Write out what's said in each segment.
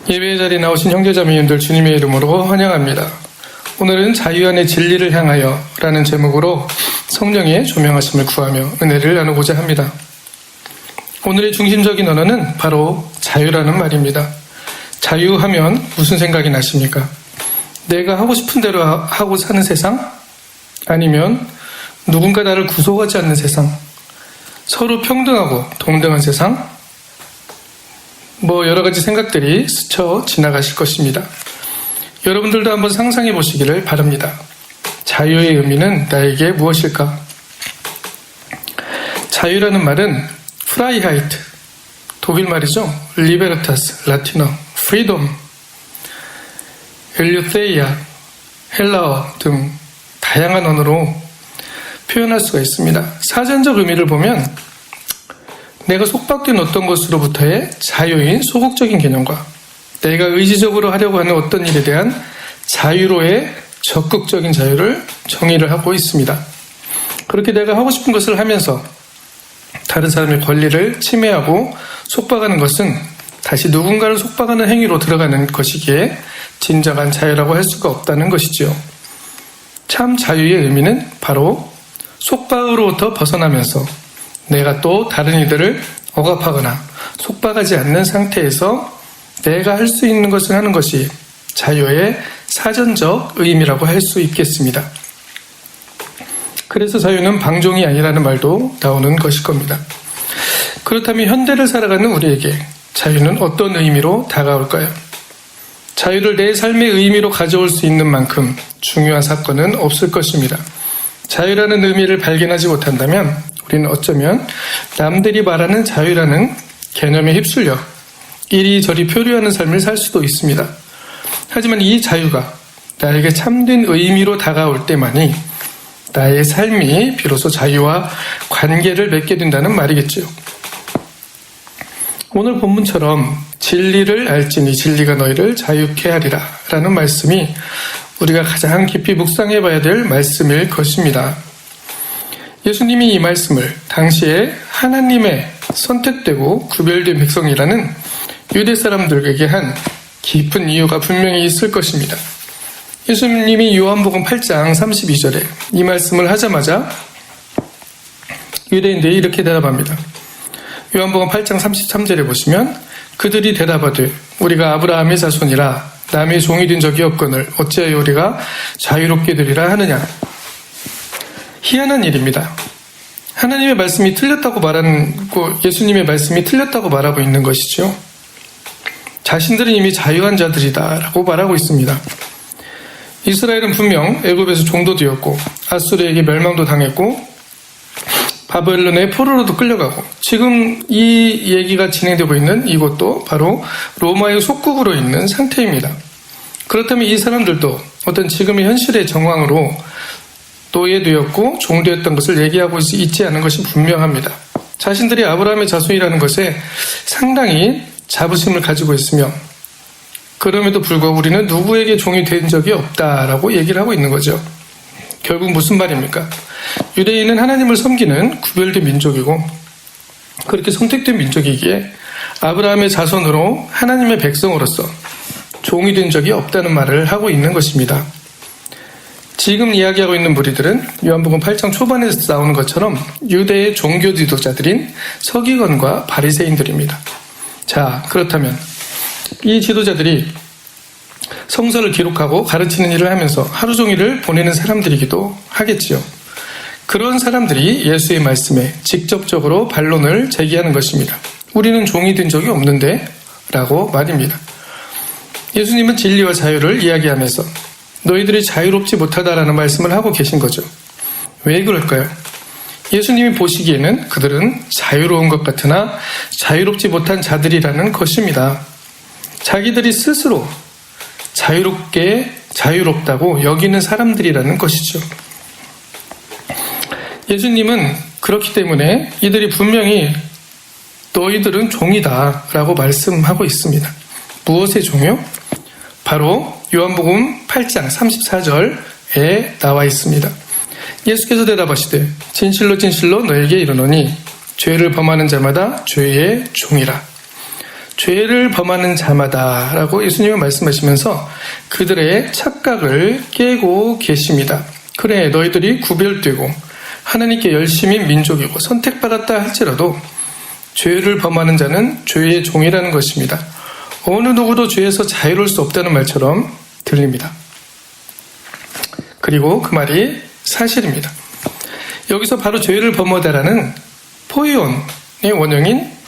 예배의 자리에 나오신 형제자매님들 주님의 이름으로 환영합니다. 오늘은 자유 안의 진리를 향하여 라는 제목으로 성령의 조명하심을 구하며 은혜를 나누고자 합니다. 오늘의 중심적인 언어는 바로 자유라는 말입니다. 자유하면 무슨 생각이 나십니까? 내가 하고 싶은 대로 하고 사는 세상? 아니면 누군가 나를 구속하지 않는 세상? 서로 평등하고 동등한 세상? 여러 가지 생각들이 스쳐 지나가실 것입니다. 여러분들도 한번 상상해 보시기를 바랍니다. 자유의 의미는 나에게 무엇일까? 자유라는 말은 프라이하이트, 독일 말이죠. 리베르타스, 라틴어, 프리덤, 엘류테이아, 헬라어 등 다양한 언어로 표현할 수가 있습니다. 사전적 의미를 보면 내가 속박된 어떤 것으로부터의 자유인 소극적인 개념과 내가 의지적으로 하려고 하는 어떤 일에 대한 자유로의 적극적인 자유를 정의를 하고 있습니다. 그렇게 내가 하고 싶은 것을 하면서 다른 사람의 권리를 침해하고 속박하는 것은 다시 누군가를 속박하는 행위로 들어가는 것이기에 진정한 자유라고 할 수가 없다는 것이지요. 참 자유의 의미는 바로 속박으로부터 벗어나면서 내가 또 다른 이들을 억압하거나 속박하지 않는 상태에서 내가 할 수 있는 것을 하는 것이 자유의 사전적 의미라고 할 수 있겠습니다. 그래서 자유는 방종이 아니라는 말도 나오는 것일 겁니다. 그렇다면 현대를 살아가는 우리에게 자유는 어떤 의미로 다가올까요? 자유를 내 삶의 의미로 가져올 수 있는 만큼 중요한 사건은 없을 것입니다. 자유라는 의미를 발견하지 못한다면 우리는 어쩌면 남들이 말하는 자유라는 개념에 휩쓸려 이리저리 표류하는 삶을 살 수도 있습니다. 하지만 이 자유가 나에게 참된 의미로 다가올 때만이 나의 삶이 비로소 자유와 관계를 맺게 된다는 말이겠죠. 오늘 본문처럼 진리를 알지니 진리가 너희를 자유케 하리라 라는 말씀이 우리가 가장 깊이 묵상해 봐야 될 말씀일 것입니다. 예수님이 이 말씀을 당시에 하나님의 선택되고 구별된 백성이라는 유대 사람들에게 한 깊은 이유가 분명히 있을 것입니다. 예수님이 요한복음 8장 32절에 이 말씀을 하자마자 유대인들이 이렇게 대답합니다. 요한복음 8장 33절에 보시면 그들이 대답하되 우리가 아브라함의 자손이라 남의 종이 된 적이 없거늘 어찌하여 우리가 자유롭게 되리라 하느냐. 희한한 일입니다. 하나님의 말씀이 틀렸다고 말하고 예수님의 말씀이 틀렸다고 말하고 있는 것이죠. 자신들은 이미 자유한 자들이다 라고 말하고 있습니다. 이스라엘은 분명 애굽에서 종도되었고 아수르에게 멸망도 당했고 바벨론의 포로로도 끌려가고 지금 이 얘기가 진행되고 있는 이곳도 바로 로마의 속국으로 있는 상태입니다. 그렇다면 이 사람들도 어떤 지금의 현실의 정황으로 노예되었고 종되었던 것을 얘기하고 있지 않은 것이 분명합니다. 자신들이 아브라함의 자손이라는 것에 상당히 자부심을 가지고 있으며 그럼에도 불구하고 우리는 누구에게 종이 된 적이 없다라고 얘기를 하고 있는 거죠. 결국 무슨 말입니까? 유대인은 하나님을 섬기는 구별된 민족이고 그렇게 선택된 민족이기에 아브라함의 자손으로 하나님의 백성으로서 종이 된 적이 없다는 말을 하고 있는 것입니다. 지금 이야기하고 있는 무리들은 요한복음 8장 초반에서 나오는 것처럼 유대의 종교 지도자들인 서기관과 바리새인들입니다. 자, 그렇다면 이 지도자들이 성서를 기록하고 가르치는 일을 하면서 하루 종일을 보내는 사람들이기도 하겠지요. 그런 사람들이 예수의 말씀에 직접적으로 반론을 제기하는 것입니다. 우리는 종이 된 적이 없는데 라고 말입니다. 예수님은 진리와 자유를 이야기하면서 너희들이 자유롭지 못하다라는 말씀을 하고 계신 거죠. 왜 그럴까요? 예수님이 보시기에는 그들은 자유로운 것 같으나 자유롭지 못한 자들이라는 것입니다. 자기들이 스스로 자유롭다고 여기는 사람들이라는 것이죠. 예수님은 그렇기 때문에 이들이 분명히 너희들은 종이다 라고 말씀하고 있습니다. 무엇의 종이요? 바로 요한복음 8장 34절에 나와 있습니다. 예수께서 대답하시되 진실로 진실로 너에게 이르노니 죄를 범하는 자마다 죄의 종이라. 죄를 범하는 자마다 라고 예수님은 말씀하시면서 그들의 착각을 깨고 계십니다. 그래, 너희들이 구별되고 하나님께 열심인 민족이고 선택받았다 할지라도 죄를 범하는 자는 죄의 종이라는 것입니다. 어느 누구도 죄에서 자유로울 수 없다는 말처럼 들립니다. 그리고 그 말이 사실입니다. 여기서 바로 죄를 범하다라는 포이온의 원형인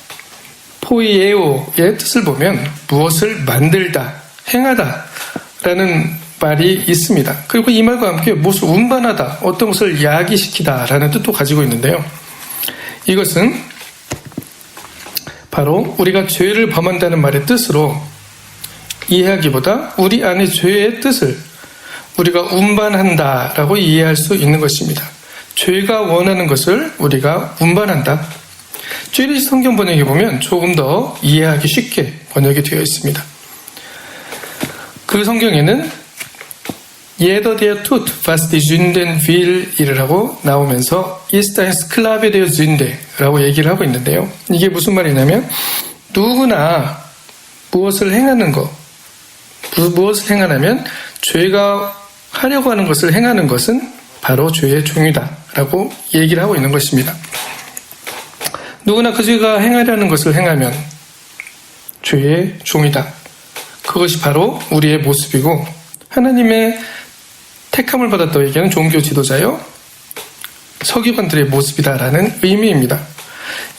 포이에오의 뜻을 보면 무엇을 만들다, 행하다 라는 말이 있습니다. 그리고 이 말과 함께 무엇을 운반하다, 어떤 것을 야기시키다 라는 뜻도 가지고 있는데요. 이것은 바로 우리가 죄를 범한다는 말의 뜻으로 이해하기보다 우리 안에 죄의 뜻을 우리가 운반한다라고 이해할 수 있는 것입니다. 죄가 원하는 것을 우리가 운반한다. 쥐리시 성경 번역에 보면 조금 더 이해하기 쉽게 번역이 되어 있습니다. 그 성경에는 Jeder der tut, was die Sünden will 이라고 나오면서 ist ein Sklave der Sünde 라고 얘기를 하고 있는데요. 이게 무슨 말이냐면 누구나 무엇을 행하는 것, 무엇을 행하냐면 죄가 하려고 하는 것을 행하는 것은 바로 죄의 종이다 라고 얘기를 하고 있는 것입니다. 누구나 그 죄가 행하려는 것을 행하면 죄의 종이다. 그것이 바로 우리의 모습이고 하나님의 택함을 받았다고 얘기하는 종교 지도자요 서기관들의 모습이다라는 의미입니다.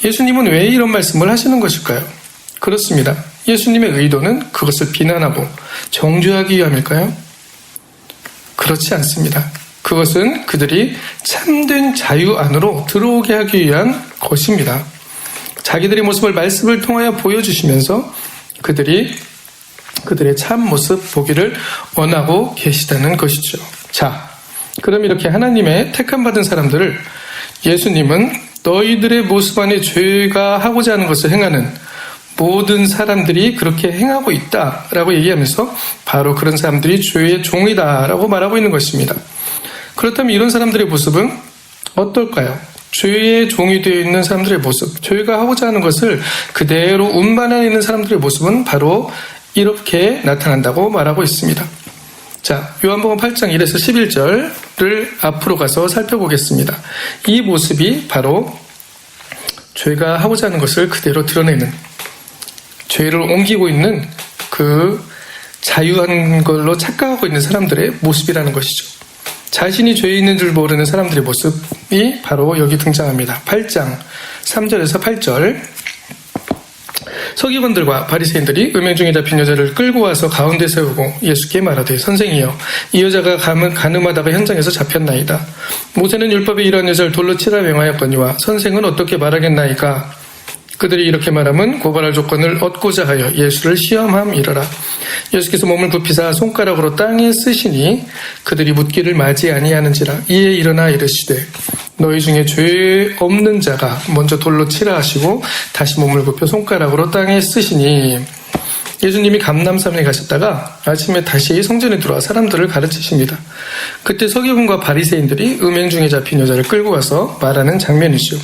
예수님은 왜 이런 말씀을 하시는 것일까요? 그렇습니다. 예수님의 의도는 그것을 비난하고 정죄하기 위함일까요? 그렇지 않습니다. 그것은 그들이 참된 자유 안으로 들어오게 하기 위한 것입니다. 자기들의 모습을 말씀을 통하여 보여주시면서 그들의 참 모습 보기를 원하고 계시다는 것이죠. 자, 그럼 이렇게 하나님의 택함받은 사람들을 예수님은 너희들의 모습 안에 죄가 하고자 하는 것을 행하는 모든 사람들이 그렇게 행하고 있다라고 얘기하면서 바로 그런 사람들이 죄의 종이다라고 말하고 있는 것입니다. 그렇다면 이런 사람들의 모습은 어떨까요? 죄의 종이 되어 있는 사람들의 모습, 죄가 하고자 하는 것을 그대로 운반하고 있는 사람들의 모습은 바로 이렇게 나타난다고 말하고 있습니다. 자, 요한복음 8장 1에서 11절을 앞으로 가서 살펴보겠습니다. 이 모습이 바로 죄가 하고자 하는 것을 그대로 드러내는, 죄를 옮기고 있는 그 자유한 걸로 착각하고 있는 사람들의 모습이라는 것이죠. 자신이 죄에 있는 줄 모르는 사람들의 모습이 바로 여기 등장합니다. 8장 3절에서 8절. 서기관들과 바리새인들이 음행 중에 잡힌 여자를 끌고 와서 가운데 세우고 예수께 말하되 선생이여 이 여자가 간음하다가 현장에서 잡혔나이다. 모세는 율법에 이러한 여자를 돌로 치라 명하였거니와 선생은 어떻게 말하겠나이까. 그들이 이렇게 말하면 고발할 조건을 얻고자 하여 예수를 시험함이러라. 예수께서 몸을 굽히사 손가락으로 땅에 쓰시니 그들이 묻기를 맞이 아니하는지라. 이에 일어나 이르시되 너희 중에 죄 없는 자가 먼저 돌로 치라 하시고 다시 몸을 굽혀 손가락으로 땅에 쓰시니. 예수님이 감람산에 가셨다가 아침에 다시 성전에 들어와 사람들을 가르치십니다. 그때 서기관과 바리새인들이 음행 중에 잡힌 여자를 끌고 와서 말하는 장면이죠.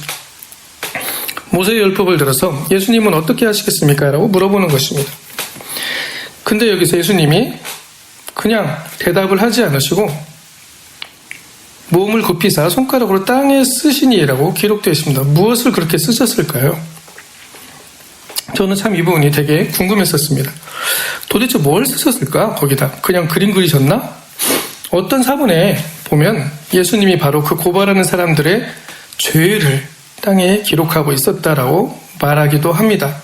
모세의 율법을 들어서 예수님은 어떻게 하시겠습니까? 라고 물어보는 것입니다. 근데 여기서 예수님이 그냥 대답을 하지 않으시고 몸을 굽히사 손가락으로 땅에 쓰시니라고 기록되어 있습니다. 무엇을 그렇게 쓰셨을까요? 저는 참 이 부분이 되게 궁금했었습니다. 도대체 뭘 쓰셨을까? 거기다 그냥 그림 그리셨나? 어떤 사본에 보면 예수님이 바로 그 고발하는 사람들의 죄를 땅에 기록하고 있었다라고 말하기도 합니다.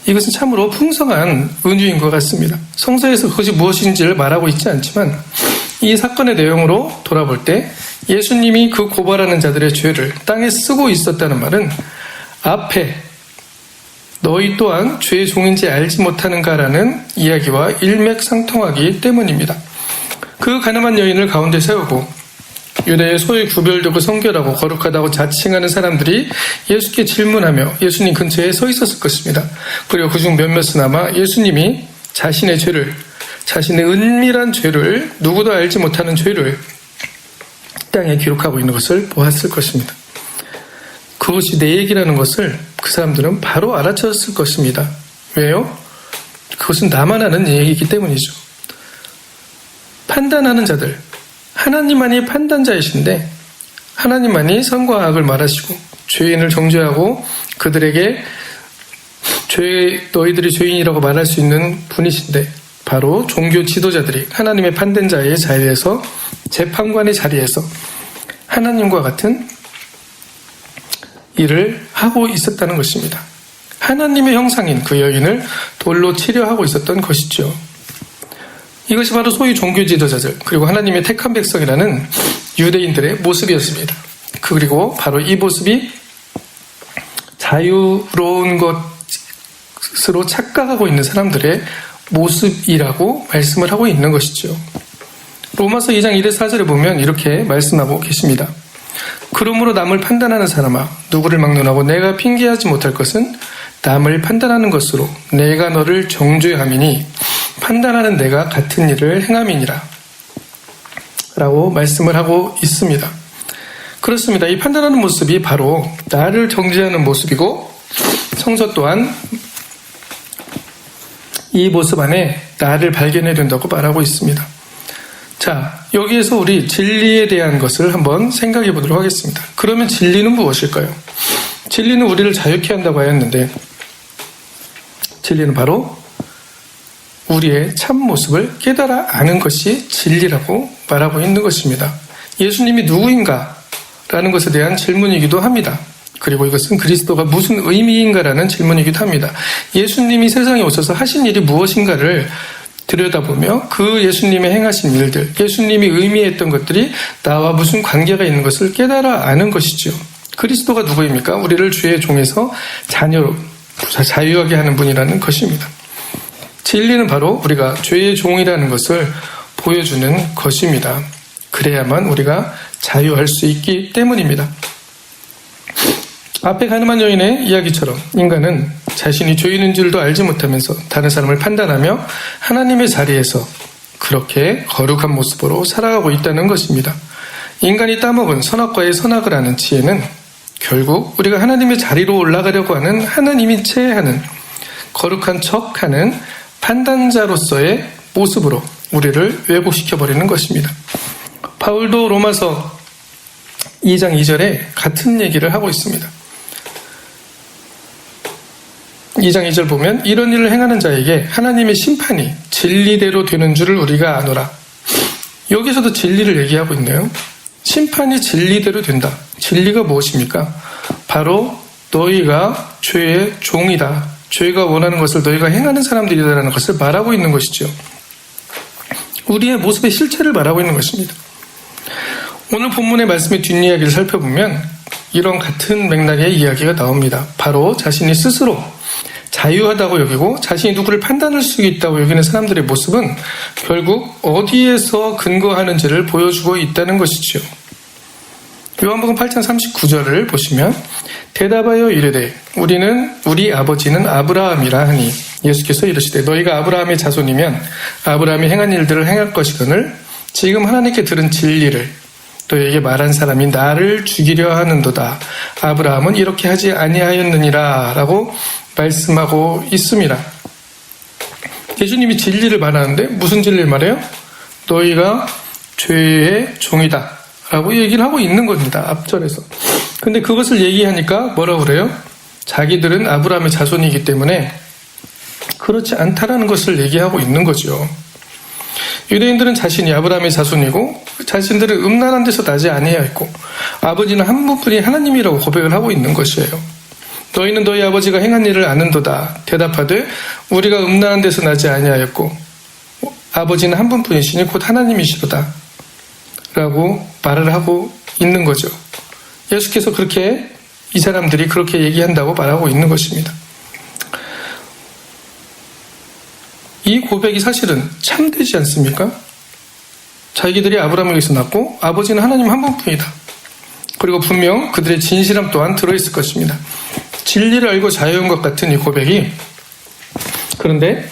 이것은 참으로 풍성한 은유인 것 같습니다. 성서에서 그것이 무엇인지를 말하고 있지 않지만 이 사건의 내용으로 돌아볼 때 예수님이 그 고발하는 자들의 죄를 땅에 쓰고 있었다는 말은 앞에 너희 또한 죄의 종인지 알지 못하는가라는 이야기와 일맥상통하기 때문입니다. 그 가늠한 여인을 가운데 세우고 유대의 소위 구별되고 성결하고 거룩하다고 자칭하는 사람들이 예수께 질문하며 예수님 근처에 서 있었을 것입니다. 그리고 그중 몇몇은 예수님이 자신의 죄를, 자신의 은밀한 죄를, 누구도 알지 못하는 죄를 땅에 기록하고 있는 것을 보았을 것입니다. 그것이 내 얘기라는 것을 그 사람들은 바로 알아채었을 것입니다. 왜요? 그것은 나만 아는 얘기이기 때문이죠. 판단하는 자들, 하나님만이 판단자이신데 하나님만이 선과 악을 말하시고 죄인을 정죄하고 그들에게 너희들이 죄인이라고 말할 수 있는 분이신데 바로 종교 지도자들이 하나님의 판단자의 자리에서 재판관의 자리에서 하나님과 같은 일을 하고 있었다는 것입니다. 하나님의 형상인 그 여인을 돌로 치려 하고 있었던 것이죠. 이것이 바로 소위 종교 지도자들 그리고 하나님의 택한 백성이라는 유대인들의 모습이었습니다. 그리고 바로 이 모습이 자유로운 것으로 착각하고 있는 사람들의 모습이라고 말씀을 하고 있는 것이죠. 로마서 2장 1절 4절에 보면 이렇게 말씀하고 계십니다. 그러므로 남을 판단하는 사람아 누구를 막론하고 내가 핑계하지 못할 것은 남을 판단하는 것으로 내가 너를 정죄함이니 판단하는 내가 같은 일을 행함이니라 라고 말씀을 하고 있습니다. 그렇습니다. 이 판단하는 모습이 바로 나를 정죄하는 모습이고 성서 또한 이 모습 안에 나를 발견해야 된다고 말하고 있습니다. 자, 여기에서 우리 진리에 대한 것을 한번 생각해 보도록 하겠습니다. 그러면 진리는 무엇일까요? 진리는 우리를 자유케 한다고 하였는데 진리는 바로 우리의 참 모습을 깨달아 아는 것이 진리라고 말하고 있는 것입니다. 예수님이 누구인가? 라는 것에 대한 질문이기도 합니다. 그리고 이것은 그리스도가 무슨 의미인가라는 질문이기도 합니다. 예수님이 세상에 오셔서 하신 일이 무엇인가를 들여다보며 그 예수님의 행하신 일들, 예수님이 의미했던 것들이 나와 무슨 관계가 있는 것을 깨달아 아는 것이죠. 그리스도가 누구입니까? 우리를 주의 종에서 자녀로 자유하게 하는 분이라는 것입니다. 진리는 바로 우리가 죄의 종이라는 것을 보여주는 것입니다. 그래야만 우리가 자유할 수 있기 때문입니다. 앞에 가늠한 여인의 이야기처럼 인간은 자신이 죄인인 줄도 알지 못하면서 다른 사람을 판단하며 하나님의 자리에서 그렇게 거룩한 모습으로 살아가고 있다는 것입니다. 인간이 따먹은 선악과의 선악을 아는 지혜는 결국 우리가 하나님의 자리로 올라가려고 하는 하나님인 채 하는 거룩한 척하는 판단자로서의 모습으로 우리를 왜곡시켜버리는 것입니다. 바울도 로마서 2장 2절에 같은 얘기를 하고 있습니다. 2장 2절 보면 이런 일을 행하는 자에게 하나님의 심판이 진리대로 되는 줄을 우리가 아노라. 여기서도 진리를 얘기하고 있네요. 심판이 진리대로 된다. 진리가 무엇입니까? 바로 너희가 죄의 종이다. 죄가 원하는 것을 너희가 행하는 사람들이다라는 것을 말하고 있는 것이죠. 우리의 모습의 실체를 말하고 있는 것입니다. 오늘 본문의 말씀의 뒷이야기를 살펴보면 이런 같은 맥락의 이야기가 나옵니다. 바로 자신이 스스로 자유하다고 여기고 자신이 누구를 판단할 수 있다고 여기는 사람들의 모습은 결국 어디에서 근거하는지를 보여주고 있다는 것이죠. 요한복음 8장 39절을 보시면 대답하여 이르되 우리 아버지는 아브라함이라 하니 예수께서 이르시되 너희가 아브라함의 자손이면 아브라함이 행한 일들을 행할 것이거늘 지금 하나님께 들은 진리를 너희에게 말한 사람이 나를 죽이려 하는도다. 아브라함은 이렇게 하지 아니하였느니라 라고 말씀하고 있습니다. 예수님이 진리를 말하는데 무슨 진리를 말해요? 너희가 죄의 종이다 라고 얘기를 하고 있는 겁니다. 앞절에서. 근데 그것을 얘기하니까 뭐라고 그래요? 자기들은 아브라함의 자손이기 때문에 그렇지 않다라는 것을 얘기하고 있는 거죠. 유대인들은 자신이 아브라함의 자손이고 자신들은 음란한 데서 나지 아니하였고 아버지는 한 분뿐이 하나님이라고 고백을 하고 있는 것이에요. 너희는 너희 아버지가 행한 일을 아는도다. 대답하되 우리가 음란한 데서 나지 아니하였고 아버지는 한 분뿐이시니 곧 하나님이시로다 라고 말을 하고 있는 거죠. 예수께서 그렇게 이 사람들이 그렇게 얘기한다고 말하고 있는 것입니다. 이 고백이 사실은 참되지 않습니까? 자기들이 아브라함에게서 났고 아버지는 하나님 한 분뿐이다. 그리고 분명 그들의 진실함 또한 들어있을 것입니다. 진리를 알고 자유한 것 같은 이 고백이 그런데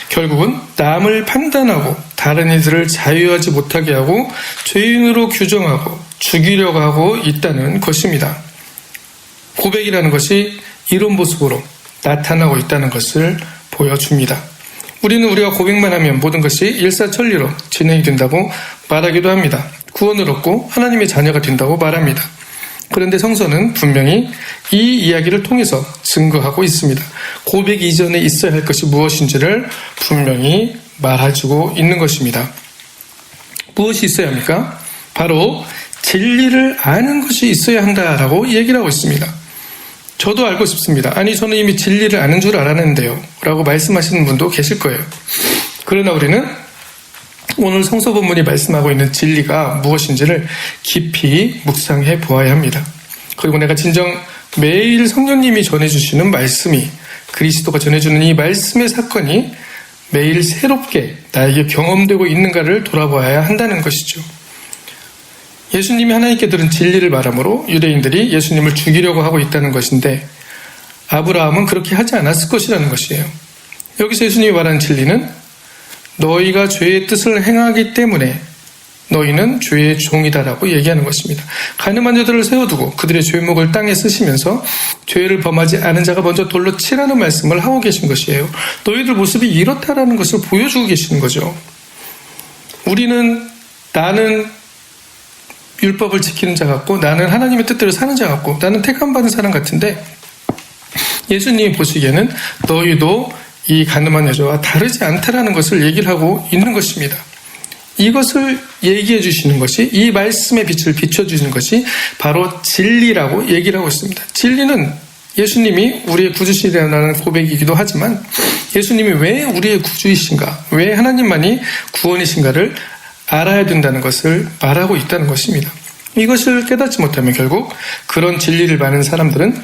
결국은 남을 판단하고 다른 이들을 자유하지 못하게 하고 죄인으로 규정하고 죽이려고 하고 있다는 것입니다. 고백이라는 것이 이런 모습으로 나타나고 있다는 것을 보여줍니다. 우리는 우리가 고백만 하면 모든 것이 일사천리로 진행이 된다고 말하기도 합니다. 구원을 얻고 하나님의 자녀가 된다고 말합니다. 그런데 성서는 분명히 이 이야기를 통해서 증거하고 있습니다. 고백 이전에 있어야 할 것이 무엇인지를 분명히 말해주고 있는 것입니다. 무엇이 있어야 합니까? 바로 진리를 아는 것이 있어야 한다라고 얘기를 하고 있습니다. 저도 알고 싶습니다. 아니, 저는 이미 진리를 아는 줄 알았는데요 라고 말씀하시는 분도 계실 거예요. 그러나 우리는 오늘 성서 본문이 말씀하고 있는 진리가 무엇인지를 깊이 묵상해 보아야 합니다. 그리고 내가 진정 매일 성령님이 전해주시는 말씀이, 그리스도가 전해주는 이 말씀의 사건이 매일 새롭게 나에게 경험되고 있는가를 돌아봐야 한다는 것이죠. 예수님이 하나님께 들은 진리를 말하므로 유대인들이 예수님을 죽이려고 하고 있다는 것인데, 아브라함은 그렇게 하지 않았을 것이라는 것이에요. 여기서 예수님이 말하는 진리는 너희가 죄의 뜻을 행하기 때문에 너희는 죄의 종이다라고 얘기하는 것입니다. 가늠한 자들을 세워두고 그들의 죄목을 땅에 쓰시면서 죄를 범하지 않은 자가 먼저 돌로 치라는 말씀을 하고 계신 것이에요. 너희들 모습이 이렇다라는 것을 보여주고 계시는 거죠. 나는 율법을 지키는 자 같고, 나는 하나님의 뜻대로 사는 자 같고, 나는 택함받은 사람 같은데, 예수님이 보시기에는 너희도 이 가늠한 여자와 다르지 않다라는 것을 얘기를 하고 있는 것입니다. 이것을 얘기해 주시는 것이, 이 말씀의 빛을 비춰주시는 것이 바로 진리라고 얘기를 하고 있습니다. 진리는 예수님이 우리의 구주시라는 고백이기도 하지만, 예수님이 왜 우리의 구주이신가, 왜 하나님만이 구원이신가를 알아야 된다는 것을 말하고 있다는 것입니다. 이것을 깨닫지 못하면 결국 그런 진리를 말하는 사람들은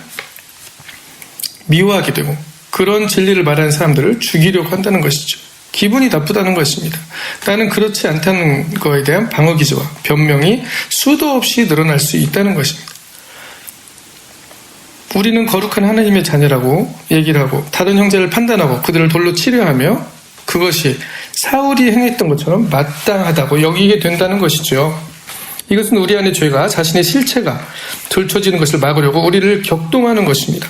미워하게 되고, 그런 진리를 말하는 사람들을 죽이려고 한다는 것이죠. 기분이 나쁘다는 것입니다. 나는 그렇지 않다는 것에 대한 방어 기제와 변명이 수도 없이 늘어날 수 있다는 것입니다. 우리는 거룩한 하나님의 자녀라고 얘기를 하고, 다른 형제를 판단하고 그들을 돌로 치려하며 그것이 사울이 행했던 것처럼 마땅하다고 여기게 된다는 것이죠. 이것은 우리 안의 죄가, 자신의 실체가 들춰지는 것을 막으려고 우리를 격동하는 것입니다.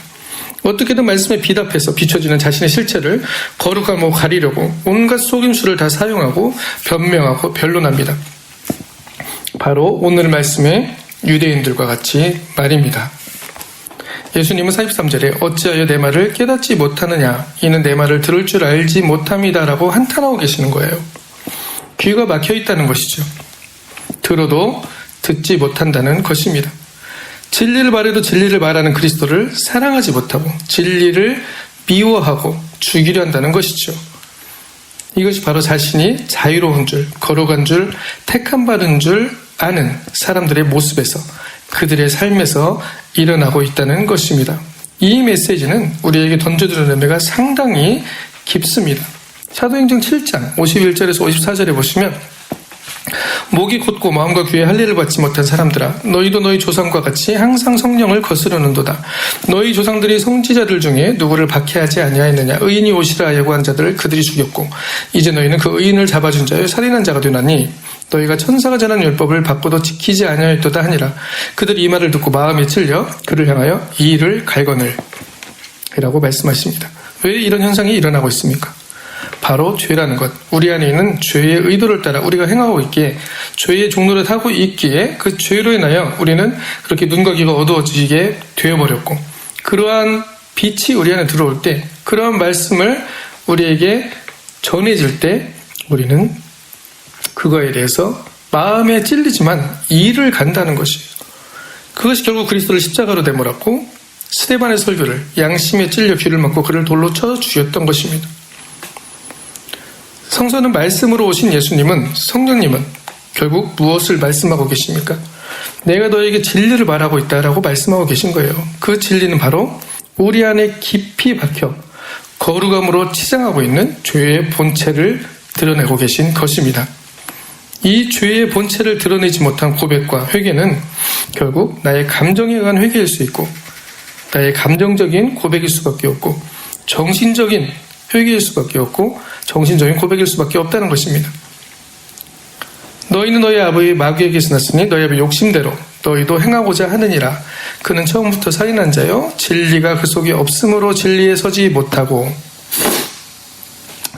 어떻게든 말씀에 비답해서 비춰지는 자신의 실체를 거룩함으로 가리려고 온갖 속임수를 다 사용하고 변명하고 변론합니다. 바로 오늘 말씀의 유대인들과 같이 말입니다. 예수님은 43절에 어찌하여 내 말을 깨닫지 못하느냐, 이는 내 말을 들을 줄 알지 못함이다라고 한탄하고 계시는 거예요. 귀가 막혀 있다는 것이죠. 들어도 듣지 못한다는 것입니다. 진리를 말해도 진리를 말하는 그리스도를 사랑하지 못하고 진리를 미워하고 죽이려 한다는 것이죠. 이것이 바로 자신이 자유로운 줄, 거룩한 줄, 택함받은 줄 아는 사람들의 모습에서, 그들의 삶에서 일어나고 있다는 것입니다. 이 메시지는 우리에게 던져주는 의미가 상당히 깊습니다. 사도행전 7장 51절에서 54절에 보시면, 목이 곧고 마음과 귀에 할례를 받지 못한 사람들아, 너희도 너희 조상과 같이 항상 성령을 거스르는도다. 너희 조상들이 선지자들 중에 누구를 박해하지 아니하였느냐. 의인이 오시라 예고한 자들을 그들이 죽였고, 이제 너희는 그 의인을 잡아준 자여 살인한 자가 되나니 너희가 천사가 전한 율법을 받고도 지키지 아니하였도다 하니라. 그들이 이 말을 듣고 마음에 찔려 그를 향하여 이를 갈거늘 이라고 말씀하십니다. 왜 이런 현상이 일어나고 있습니까? 바로 죄라는 것, 우리 안에 있는 죄의 의도를 따라 우리가 행하고 있기에, 죄의 종노릇 하고 있기에 그 죄로 인하여 우리는 그렇게 눈과 귀가 어두워지게 되어버렸고, 그러한 빛이 우리 안에 들어올 때, 그러한 말씀을 우리에게 전해질 때 우리는 그거에 대해서 마음에 찔리지만 이를 간다는 것이에요. 그것이 결국 그리스도를 십자가로 내몰았고, 스데반의 설교를 양심에 찔려 귀를 막고 그를 돌로 쳐 죽였던 것입니다. 성서는 말씀으로 오신 예수님은, 성령님은 결국 무엇을 말씀하고 계십니까? 내가 너에게 진리를 말하고 있다라고 말씀하고 계신 거예요. 그 진리는 바로 우리 안에 깊이 박혀 거룩함으로 치장하고 있는 죄의 본체를 드러내고 계신 것입니다. 이 죄의 본체를 드러내지 못한 고백과 회개는 결국 나의 감정에 의한 회개일 수 있고, 나의 감정적인 고백일 수밖에 없고, 정신적인 회개일 수밖에 없고, 정신적인 고백일 수밖에 없다는 것입니다. 너희는 너희 아버지 마귀에게서 났으니 너희 아버지 욕심대로 너희도 행하고자 하느니라. 그는 처음부터 살인한 자요, 진리가 그 속에 없으므로 진리에 서지 못하고.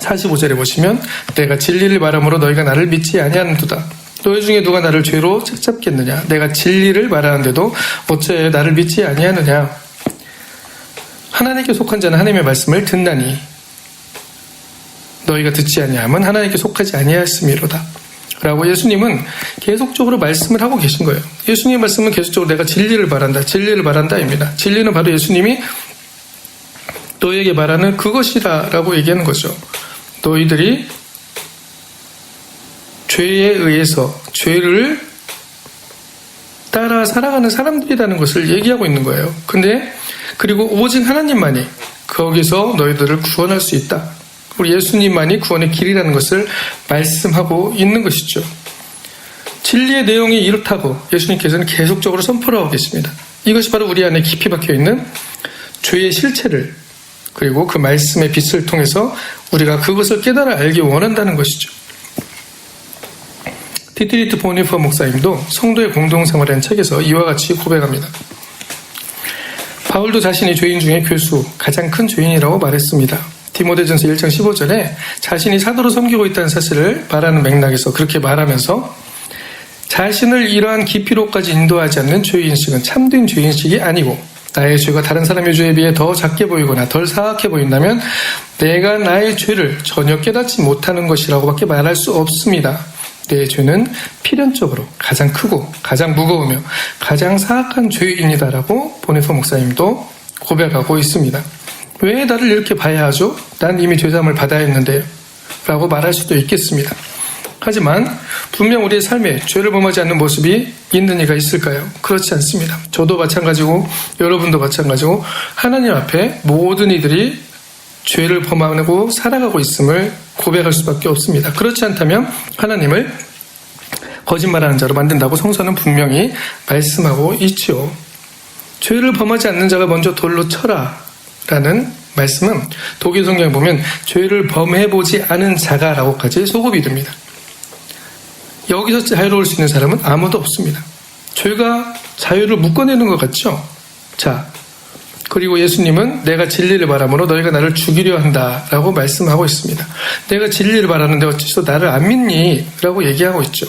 45절에 보시면 내가 진리를 말함으로 너희가 나를 믿지 아니하는도다. 너희 중에 누가 나를 죄로 책잡겠느냐. 내가 진리를 말하는데도 어째 나를 믿지 아니하느냐. 하나님께 속한 자는 하나님의 말씀을 듣나니 너희가 듣지 아니하면 하나님께 속하지 아니하였음이로다. 라고 예수님은 계속적으로 말씀을 하고 계신 거예요. 예수님의 말씀은 계속적으로 내가 진리를 말한다. 진리를 말한다입니다. 진리는 바로 예수님이 너희에게 말하는 그것이다 라고 얘기하는 거죠. 너희들이 죄에 의해서 죄를 따라 살아가는 사람들이라는 것을 얘기하고 있는 거예요. 근데 그리고 오직 하나님만이 거기서 너희들을 구원할 수 있다. 우리 예수님만이 구원의 길이라는 것을 말씀하고 있는 것이죠. 진리의 내용이 이렇다고 예수님께서는 계속적으로 선포를 하고 계십니다. 이것이 바로 우리 안에 깊이 박혀있는 죄의 실체를 그리고 그 말씀의 빛을 통해서 우리가 그것을 깨달아 알기 원한다는 것이죠. 디트리트 보니퍼 목사님도 성도의 공동생활이라는 책에서 이와 같이 고백합니다. 바울도 자신이 죄인 중에 괴수, 가장 큰 죄인이라고 말했습니다. 디모데전서 1장 15절에 자신이 사도로 섬기고 있다는 사실을 말하는 맥락에서 그렇게 말하면서 자신을 이러한 깊이로까지 인도하지 않는 죄인식은 참된 죄인식이 아니고 나의 죄가 다른 사람의 죄에 비해 더 작게 보이거나 덜 사악해 보인다면 내가 나의 죄를 전혀 깨닫지 못하는 것이라고밖에 말할 수 없습니다. 내 죄는 필연적으로 가장 크고 가장 무거우며 가장 사악한 죄인이다라고 보네퍼 목사님도 고백하고 있습니다. 왜 나를 이렇게 봐야 하죠? 난 이미 죄사함을 받아야 했는데요. 라고 말할 수도 있겠습니다. 하지만 분명 우리의 삶에 죄를 범하지 않는 모습이 있는 이가 있을까요? 그렇지 않습니다. 저도 마찬가지고 여러분도 마찬가지고 하나님 앞에 모든 이들이 죄를 범하고 살아가고 있음을 고백할 수밖에 없습니다. 그렇지 않다면 하나님을 거짓말하는 자로 만든다고 성서는 분명히 말씀하고 있죠. 죄를 범하지 않는 자가 먼저 돌로 쳐라 라는 말씀은 독일 성경에 보면 죄를 범해보지 않은 자가라고까지 소급이 됩니다. 여기서 자유로울 수 있는 사람은 아무도 없습니다. 죄가 자유를 묶어내는 것 같죠? 자, 그리고 예수님은 내가 진리를 말함으로 너희가 나를 죽이려 한다라고 말씀하고 있습니다. 내가 진리를 말하는데 어째서 나를 안 믿니? 라고 얘기하고 있죠.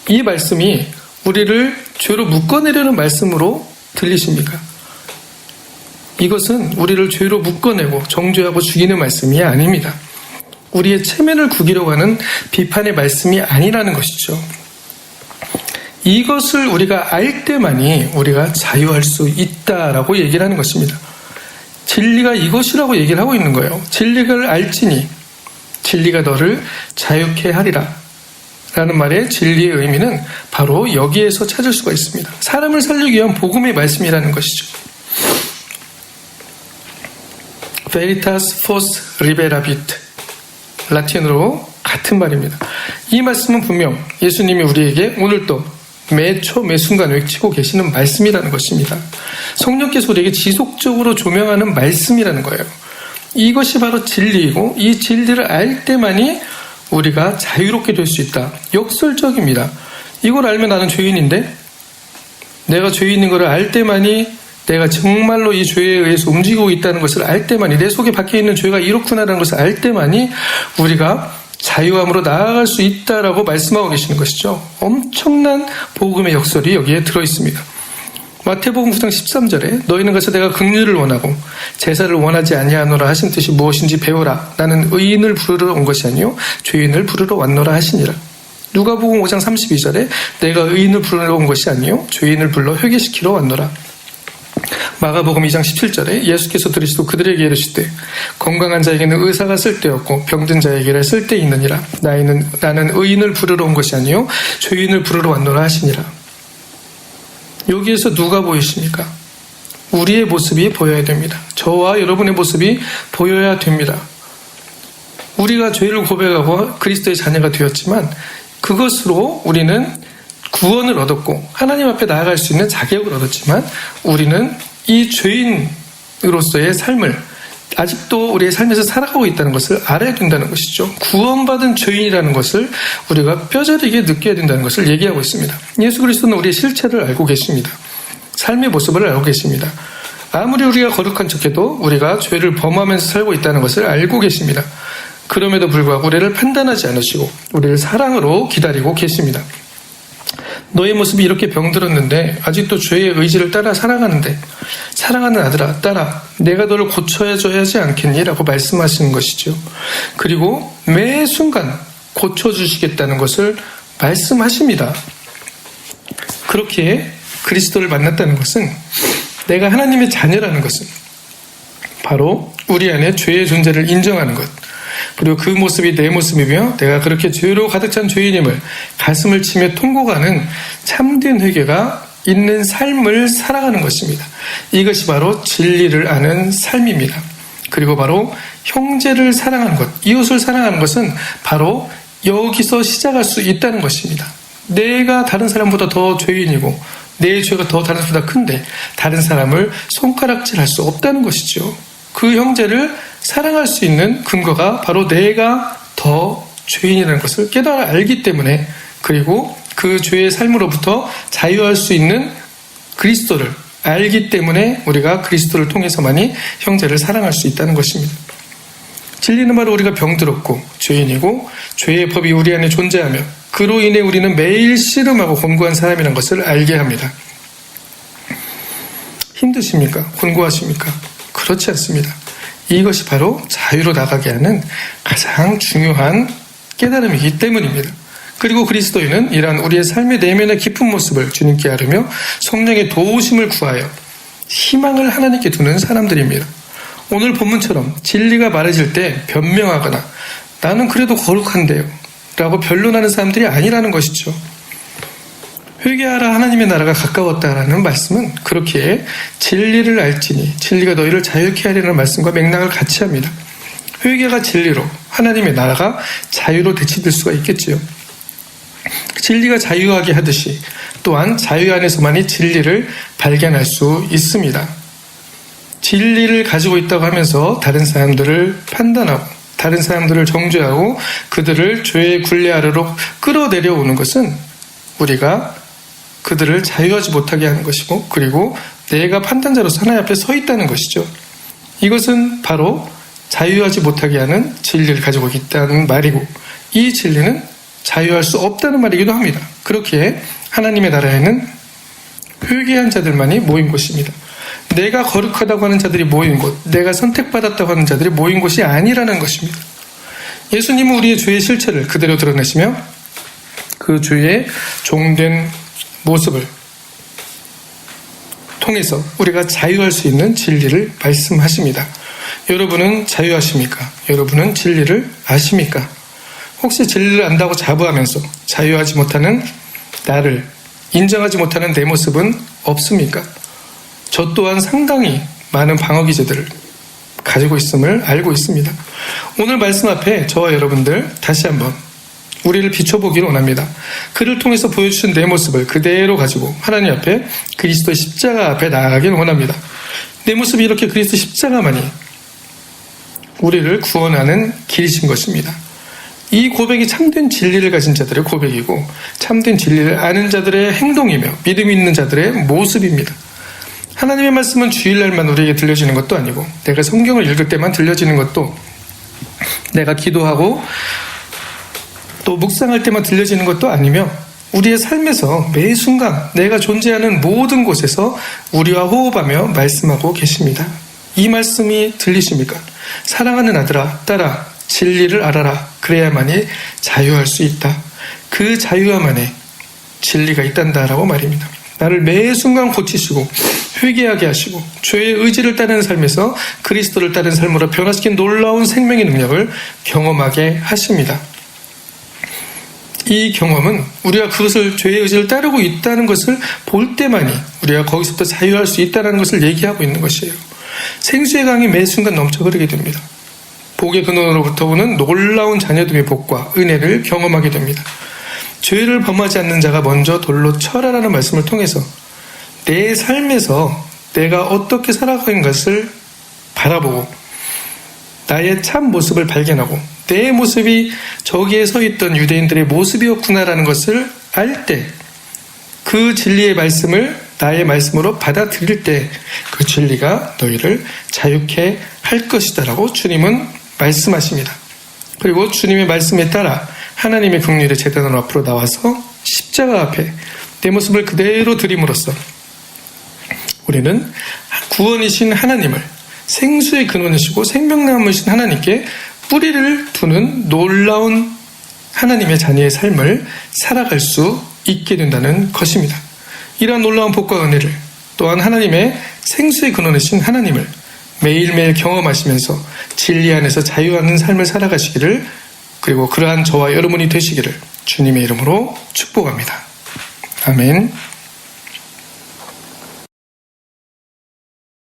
이 말씀이 우리를 죄로 묶어내려는 말씀으로 들리십니까? 이것은 우리를 죄로 묶어내고 정죄하고 죽이는 말씀이 아닙니다. 우리의 체면을 구기려고 하는 비판의 말씀이 아니라는 것이죠. 이것을 우리가 알 때만이 우리가 자유할 수 있다라고 얘기를 하는 것입니다. 진리가 이것이라고 얘기를 하고 있는 거예요. 진리를 알지니 진리가 너를 자유케 하리라 라는 말의 진리의 의미는 바로 여기에서 찾을 수가 있습니다. 사람을 살리기 위한 복음의 말씀이라는 것이죠. Veritas Fos Liberabit 라틴어로 같은 말입니다. 이 말씀은 분명 예수님이 우리에게 오늘도 매초 매순간 외치고 계시는 말씀이라는 것입니다. 성령께서 우리에게 지속적으로 조명하는 말씀이라는 거예요. 이것이 바로 진리이고 이 진리를 알 때만이 우리가 자유롭게 될 수 있다. 역설적입니다. 이걸 알면 나는 죄인인데 내가 죄인인 것을 알 때만이 내가 정말로 이 죄에 의해서 움직이고 있다는 것을 알 때만이 내 속에 박혀있는 죄가 이렇구나라는 것을 알 때만이 우리가 자유함으로 나아갈 수 있다라고 말씀하고 계시는 것이죠. 엄청난 복음의 역설이 여기에 들어있습니다. 마태복음 9장 13절에 너희는 가서 내가 긍휼을 원하고 제사를 원하지 아니하노라 하신 뜻이 무엇인지 배우라. 나는 의인을 부르러 온 것이 아니요 죄인을 부르러 왔노라 하시니라. 누가복음 5장 32절에 내가 의인을 부르러 온 것이 아니요 죄인을 불러 회개시키러 왔노라. 마가복음 2장 17절에 예수께서 들으시고 그들에게 이르시되 건강한 자에게는 의사가 쓸데없고 병든 자에게는 쓸데있느니라. 나는 의인을 부르러 온 것이 아니요 죄인을 부르러 왔노라 하시니라. 여기에서 누가 보이십니까? 우리의 모습이 보여야 됩니다. 저와 여러분의 모습이 보여야 됩니다. 우리가 죄를 고백하고 그리스도의 자녀가 되었지만 그것으로 우리는 구원을 얻었고 하나님 앞에 나아갈 수 있는 자격을 얻었지만 우리는 이 죄인으로서의 삶을 아직도 우리의 삶에서 살아가고 있다는 것을 알아야 된다는 것이죠. 구원받은 죄인이라는 것을 우리가 뼈저리게 느껴야 된다는 것을 얘기하고 있습니다. 예수 그리스도는 우리의 실체를 알고 계십니다. 삶의 모습을 알고 계십니다. 아무리 우리가 거룩한 척해도 우리가 죄를 범하면서 살고 있다는 것을 알고 계십니다. 그럼에도 불구하고 우리를 판단하지 않으시고 우리를 사랑으로 기다리고 계십니다. 너의 모습이 이렇게 병들었는데 아직도 죄의 의지를 따라 살아가는데 사랑하는 아들아 딸아 내가 너를 고쳐줘야 하지 않겠니? 라고 말씀하시는 것이죠. 그리고 매 순간 고쳐주시겠다는 것을 말씀하십니다. 그렇게 그리스도를 만났다는 것은 내가 하나님의 자녀라는 것은 바로 우리 안에 죄의 존재를 인정하는 것, 그리고 그 모습이 내 모습이며 내가 그렇게 죄로 가득 찬 죄인임을 가슴을 치며 통곡하는 참된 회개가 있는 삶을 살아가는 것입니다. 이것이 바로 진리를 아는 삶입니다. 그리고 바로 형제를 사랑하는 것, 이웃을 사랑하는 것은 바로 여기서 시작할 수 있다는 것입니다. 내가 다른 사람보다 더 죄인이고 내 죄가 더 다른 사람보다 큰데 다른 사람을 손가락질할 수 없다는 것이죠. 그 형제를 사랑할 수 있는 근거가 바로 내가 더 죄인이라는 것을 깨달아 알기 때문에, 그리고 그 죄의 삶으로부터 자유할 수 있는 그리스도를 알기 때문에 우리가 그리스도를 통해서만이 형제를 사랑할 수 있다는 것입니다. 진리는 바로 우리가 병들었고 죄인이고 죄의 법이 우리 안에 존재하며 그로 인해 우리는 매일 씨름하고 곤고한 사람이라는 것을 알게 합니다. 힘드십니까? 곤고하십니까? 그렇지 않습니다. 이것이 바로 자유로 나가게 하는 가장 중요한 깨달음이기 때문입니다. 그리고 그리스도인은 이러한 우리의 삶의 내면의 깊은 모습을 주님께 아뢰며 성령의 도우심을 구하여 희망을 하나님께 두는 사람들입니다. 오늘 본문처럼 진리가 말해질 때 변명하거나 나는 그래도 거룩한데요 라고 변론하는 사람들이 아니라는 것이죠. 회개하라 하나님의 나라가 가까웠다라는 말씀은 그렇게 진리를 알지니 진리가 너희를 자유케 하리라는 말씀과 맥락을 같이 합니다. 회개가 진리로 하나님의 나라가 자유로 대치될 수가 있겠지요. 진리가 자유하게 하듯이 또한 자유 안에서만이 진리를 발견할 수 있습니다. 진리를 가지고 있다고 하면서 다른 사람들을 판단하고 다른 사람들을 정죄하고 그들을 죄의 굴레 아래로 끌어내려오는 것은 우리가 그들을 자유하지 못하게 하는 것이고, 그리고 내가 판단자로서 하나님 앞에 서 있다는 것이죠. 이것은 바로 자유하지 못하게 하는 진리를 가지고 있다는 말이고, 이 진리는 자유할 수 없다는 말이기도 합니다. 그렇게 하나님의 나라에는 회개한 자들만이 모인 곳입니다. 내가 거룩하다고 하는 자들이 모인 곳, 내가 선택받았다고 하는 자들이 모인 곳이 아니라는 것입니다. 예수님은 우리의 죄의 실체를 그대로 드러내시며 그 죄의 종된 모습을 통해서 우리가 자유할 수 있는 진리를 말씀하십니다. 여러분은 자유하십니까? 여러분은 진리를 아십니까? 혹시 진리를 안다고 자부하면서 자유하지 못하는 나를 인정하지 못하는 내 모습은 없습니까? 저 또한 상당히 많은 방어 기제들을 가지고 있음을 알고 있습니다. 오늘 말씀 앞에 저와 여러분들 다시 한번 우리를 비춰보기를 원합니다. 그를 통해서 보여주신 내 모습을 그대로 가지고 하나님 앞에 그리스도의 십자가 앞에 나아가기를 원합니다. 내 모습이 이렇게 그리스도 십자가만이 우리를 구원하는 길이신 것입니다. 이 고백이 참된 진리를 가진 자들의 고백이고 참된 진리를 아는 자들의 행동이며 믿음이 있는 자들의 모습입니다. 하나님의 말씀은 주일날만 우리에게 들려지는 것도 아니고 내가 성경을 읽을 때만 들려지는 것도 내가 기도하고 또 묵상할 때만 들려지는 것도 아니며 우리의 삶에서 매 순간 내가 존재하는 모든 곳에서 우리와 호흡하며 말씀하고 계십니다. 이 말씀이 들리십니까? 사랑하는 아들아, 딸아, 진리를 알아라. 그래야만이 자유할 수 있다. 그 자유야만에 진리가 있단다라고 말입니다. 나를 매 순간 고치시고 회개하게 하시고 죄의 의지를 따르는 삶에서 그리스도를 따르는 삶으로 변화시킨 놀라운 생명의 능력을 경험하게 하십니다. 이 경험은 우리가 그것을 죄의 의지를 따르고 있다는 것을 볼 때만이 우리가 거기서부터 자유할 수 있다는 것을 얘기하고 있는 것이에요. 생수의 강이 매 순간 넘쳐 흐르게 됩니다. 복의 근원으로부터 오는 놀라운 자녀됨의 복과 은혜를 경험하게 됩니다. 죄를 범하지 않는 자가 먼저 돌로 쳐라라는 말씀을 통해서 내 삶에서 내가 어떻게 살아가고 있는 것을 바라보고 나의 참 모습을 발견하고 내 모습이 저기에 서 있던 유대인들의 모습이었구나라는 것을 알 때 그 진리의 말씀을 나의 말씀으로 받아들일 때 그 진리가 너희를 자유케 할 것이다 라고 주님은 말씀하십니다. 그리고 주님의 말씀에 따라 하나님의 긍휼의 제단으로 앞으로 나와서 십자가 앞에 내 모습을 그대로 드림으로써 우리는 구원이신 하나님을, 생수의 근원이시고 생명나무이신 하나님께 뿌리를 두는 놀라운 하나님의 자녀의 삶을 살아갈 수 있게 된다는 것입니다. 이러한 놀라운 복과 은혜를, 또한 하나님의 생수의 근원이신 하나님을 매일매일 경험하시면서 진리 안에서 자유하는 삶을 살아가시기를, 그리고 그러한 저와 여러분이 되시기를 주님의 이름으로 축복합니다. 아멘.